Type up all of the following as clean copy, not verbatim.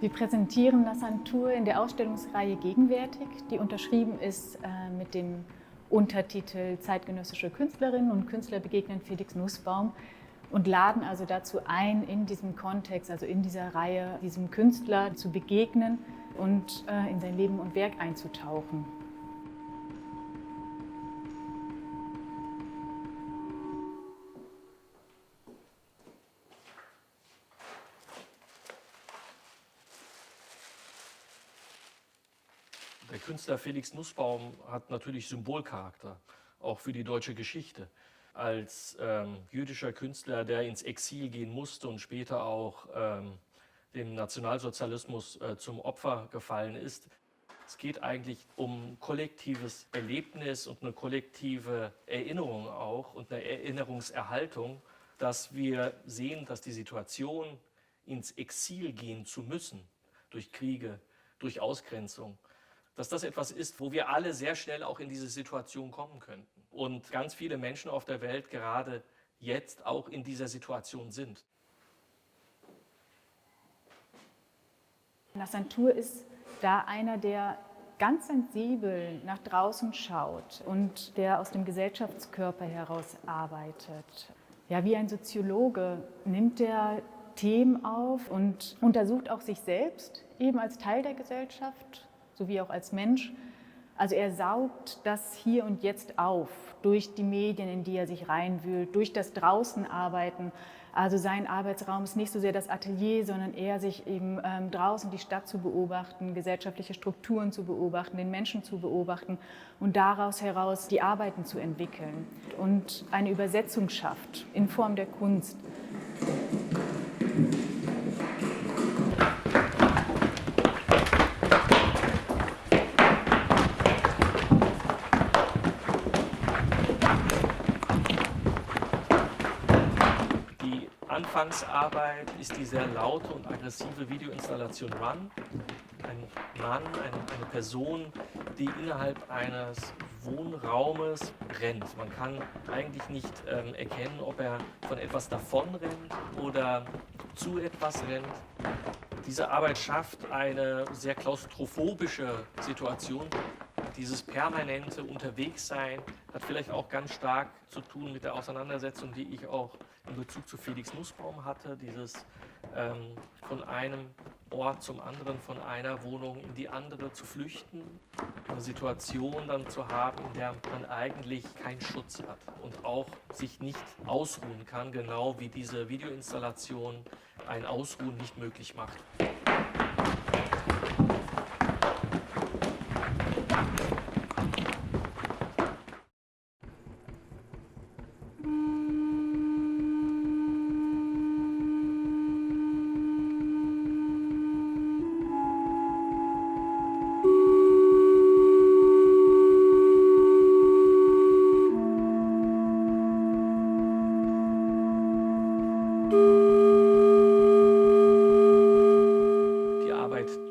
Wir präsentieren La Santur in der Ausstellungsreihe Gegenwärtig, die unterschrieben ist mit dem Untertitel Zeitgenössische Künstlerinnen und Künstler begegnen Felix Nussbaum und laden also dazu ein, in diesem Kontext, also in dieser Reihe, diesem Künstler zu begegnen und in sein Leben und Werk einzutauchen. Der Künstler Felix Nussbaum hat natürlich Symbolcharakter, auch für die deutsche Geschichte. Als jüdischer Künstler, der ins Exil gehen musste und später auch dem Nationalsozialismus zum Opfer gefallen ist. Es geht eigentlich um kollektives Erlebnis und eine kollektive Erinnerung auch und eine Erinnerungserhaltung, dass wir sehen, dass die Situation, ins Exil gehen zu müssen, durch Kriege, durch Ausgrenzung, dass das etwas ist, wo wir alle sehr schnell auch in diese Situation kommen könnten. Und ganz viele Menschen auf der Welt gerade jetzt auch in dieser Situation sind. La Santur ist da einer, der ganz sensibel nach draußen schaut und der aus dem Gesellschaftskörper heraus arbeitet. Ja, wie ein Soziologe nimmt er Themen auf und untersucht auch sich selbst eben als Teil der Gesellschaft, sowie auch als Mensch. Also er saugt das Hier und Jetzt auf, durch die Medien, in die er sich reinwühlt, durch das Draußenarbeiten. Also sein Arbeitsraum ist nicht so sehr das Atelier, sondern eher sich eben draußen die Stadt zu beobachten, gesellschaftliche Strukturen zu beobachten, den Menschen zu beobachten und daraus heraus die Arbeiten zu entwickeln und eine Übersetzung schafft in Form der Kunst. Anfangsarbeit ist die sehr laute und aggressive Videoinstallation Run. Ein Mann, eine Person, die innerhalb eines Wohnraumes rennt. Man kann eigentlich nicht erkennen, ob er von etwas davon rennt oder zu etwas rennt. Diese Arbeit schafft eine sehr klaustrophobische Situation. Dieses permanente Unterwegssein hat vielleicht auch ganz stark zu tun mit der Auseinandersetzung, die ich auch in Bezug zu Felix Nussbaum hatte, dieses von einem Ort zum anderen, von einer Wohnung in die andere zu flüchten, eine Situation dann zu haben, in der man eigentlich keinen Schutz hat und auch sich nicht ausruhen kann, genau wie diese Videoinstallation ein Ausruhen nicht möglich macht.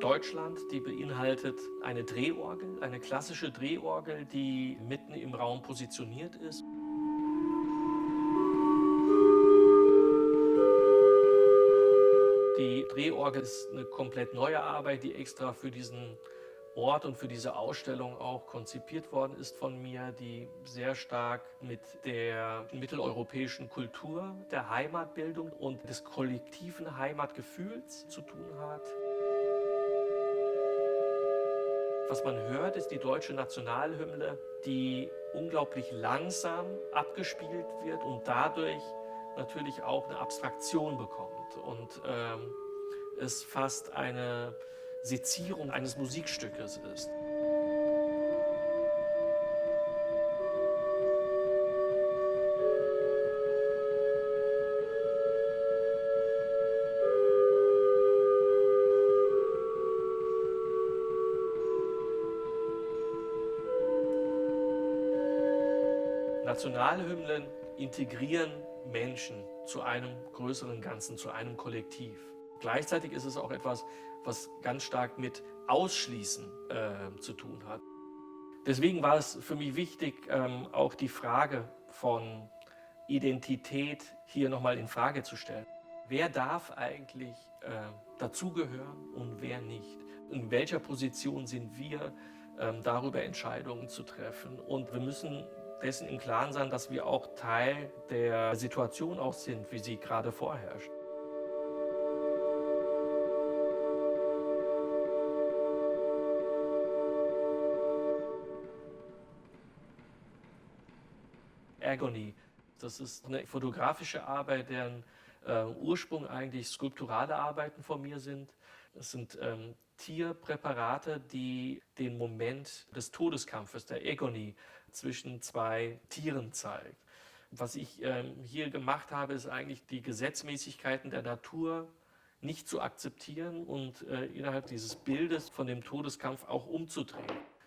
Deutschland, die beinhaltet eine Drehorgel, eine klassische Drehorgel, die mitten im Raum positioniert ist. Die Drehorgel ist eine komplett neue Arbeit, die extra für diesen Ort und für diese Ausstellung auch konzipiert worden ist von mir, die sehr stark mit der mitteleuropäischen Kultur, der Heimatbildung und des kollektiven Heimatgefühls zu tun hat. Was man hört, ist die deutsche Nationalhymne, die unglaublich langsam abgespielt wird und dadurch natürlich auch eine Abstraktion bekommt und es fast eine Sezierung eines Musikstückes ist. Nationalhymnen integrieren Menschen zu einem größeren Ganzen, zu einem Kollektiv. Gleichzeitig ist es auch etwas, was ganz stark mit Ausschließen zu tun hat. Deswegen war es für mich wichtig, auch die Frage von Identität hier nochmal in Frage zu stellen. Wer darf eigentlich dazugehören und wer nicht? In welcher Position sind wir, darüber Entscheidungen zu treffen? Und wir müssen dessen im Klaren sein, dass wir auch Teil der Situation auch sind, wie sie gerade vorherrscht. Agony, das ist eine fotografische Arbeit, deren Ursprung eigentlich skulpturale Arbeiten von mir sind. Es sind Tierpräparate, die den Moment des Todeskampfes, der Agony, zwischen zwei Tieren zeigt. Was ich hier gemacht habe, ist eigentlich die Gesetzmäßigkeiten der Natur nicht zu akzeptieren und innerhalb dieses Bildes von dem Todeskampf auch umzudrehen.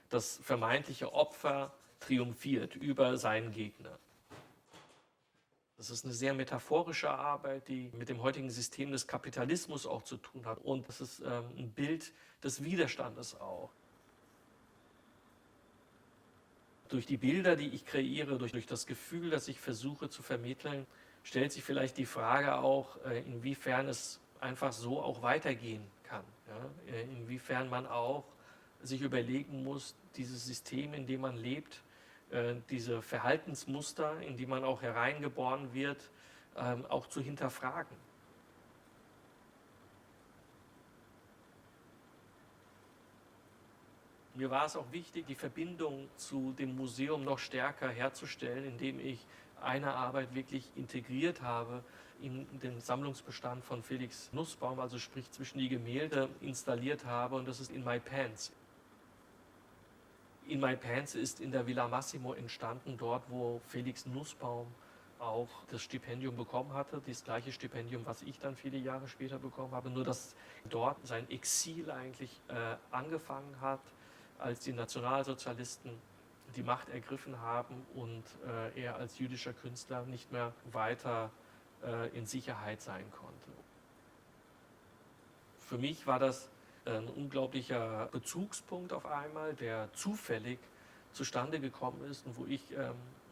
Das vermeintliche Opfer triumphiert über seinen Gegner. Das ist eine sehr metaphorische Arbeit, die mit dem heutigen System des Kapitalismus auch zu tun hat. Und das ist ein Bild des Widerstandes auch. Durch die Bilder, die ich kreiere, durch das Gefühl, das ich versuche zu vermitteln, stellt sich vielleicht die Frage auch, inwiefern es einfach so auch weitergehen kann. Ja? Inwiefern man auch sich überlegen muss, dieses System, in dem man lebt, diese Verhaltensmuster, in die man auch hereingeboren wird, auch zu hinterfragen. Mir war es auch wichtig, die Verbindung zu dem Museum noch stärker herzustellen, indem ich eine Arbeit wirklich integriert habe in den Sammlungsbestand von Felix Nussbaum, also sprich zwischen die Gemälde installiert habe, und das ist In My Pants. In My Pants ist in der Villa Massimo entstanden, dort wo Felix Nussbaum auch das Stipendium bekommen hatte, das gleiche Stipendium, was ich dann viele Jahre später bekommen habe, nur dass dort sein Exil eigentlich angefangen hat, als die Nationalsozialisten die Macht ergriffen haben und er als jüdischer Künstler nicht mehr weiter in Sicherheit sein konnte. Für mich war das ein unglaublicher Bezugspunkt auf einmal, der zufällig zustande gekommen ist und wo ich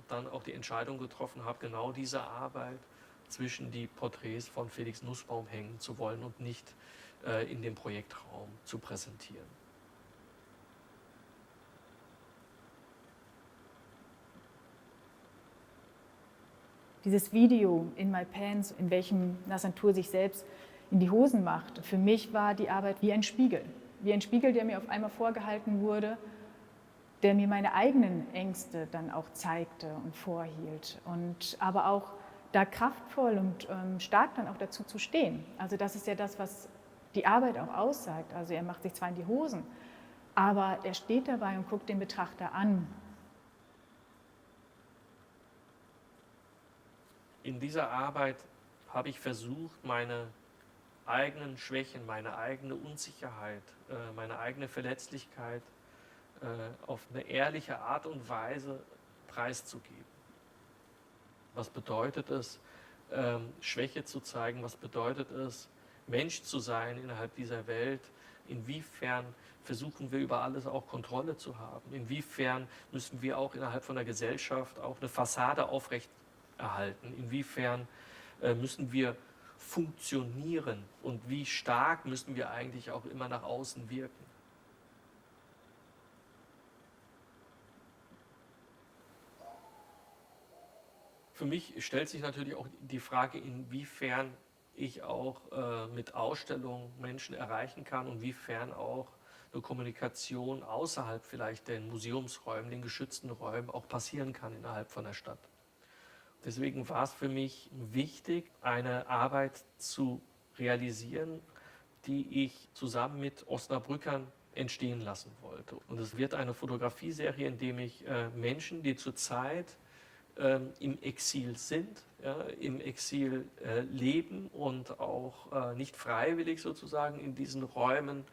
dann auch die Entscheidung getroffen habe, genau diese Arbeit zwischen die Porträts von Felix Nussbaum hängen zu wollen und nicht in dem Projektraum zu präsentieren. Dieses Video In My Pants, in welchem Nassantur sich selbst in die Hosen macht, für mich war die Arbeit wie ein Spiegel. Wie ein Spiegel, der mir auf einmal vorgehalten wurde, der mir meine eigenen Ängste dann auch zeigte und vorhielt. Und aber auch da kraftvoll und stark dann auch dazu zu stehen. Also das ist ja das, was die Arbeit auch aussagt. Also er macht sich zwar in die Hosen, aber er steht dabei und guckt den Betrachter an. In dieser Arbeit habe ich versucht, meine eigenen Schwächen, meine eigene Unsicherheit, meine eigene Verletzlichkeit auf eine ehrliche Art und Weise preiszugeben. Was bedeutet es, Schwäche zu zeigen? Was bedeutet es, Mensch zu sein innerhalb dieser Welt? Inwiefern versuchen wir über alles auch Kontrolle zu haben? Inwiefern müssen wir auch innerhalb von der Gesellschaft auch eine Fassade aufrechterhalten? Inwiefern müssen wir funktionieren und wie stark müssen wir eigentlich auch immer nach außen wirken? Für mich stellt sich natürlich auch die Frage, inwiefern ich auch mit Ausstellungen Menschen erreichen kann und inwiefern auch eine Kommunikation außerhalb vielleicht den Museumsräumen, den geschützten Räumen auch passieren kann innerhalb von der Stadt. Deswegen war es für mich wichtig, eine Arbeit zu realisieren, die ich zusammen mit Osnabrückern entstehen lassen wollte. Und es wird eine Fotografieserie, in der ich Menschen, die zurzeit im Exil sind, ja, im Exil leben und auch nicht freiwillig sozusagen in diesen Räumen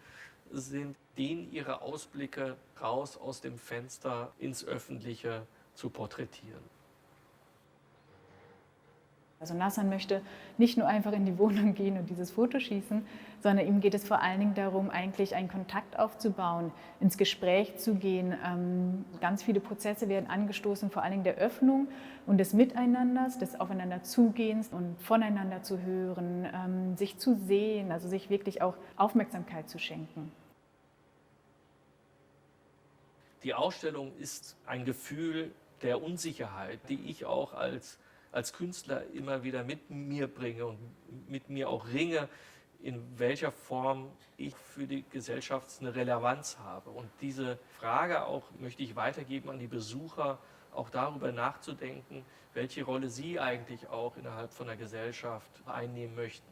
sind, denen ihre Ausblicke raus aus dem Fenster ins Öffentliche zu porträtieren. Also Nassan möchte nicht nur einfach in die Wohnung gehen und dieses Foto schießen, sondern ihm geht es vor allen Dingen darum, eigentlich einen Kontakt aufzubauen, ins Gespräch zu gehen. Ganz viele Prozesse werden angestoßen, vor allen Dingen der Öffnung und des Miteinanders, des Aufeinander-Zugehens und voneinander zu hören, sich zu sehen, also sich wirklich auch Aufmerksamkeit zu schenken. Die Ausstellung ist ein Gefühl der Unsicherheit, die ich auch als Künstler immer wieder mit mir bringe und mit mir auch ringe, in welcher Form ich für die Gesellschaft eine Relevanz habe. Und diese Frage auch möchte ich weitergeben an die Besucher, auch darüber nachzudenken, welche Rolle sie eigentlich auch innerhalb von der Gesellschaft einnehmen möchten.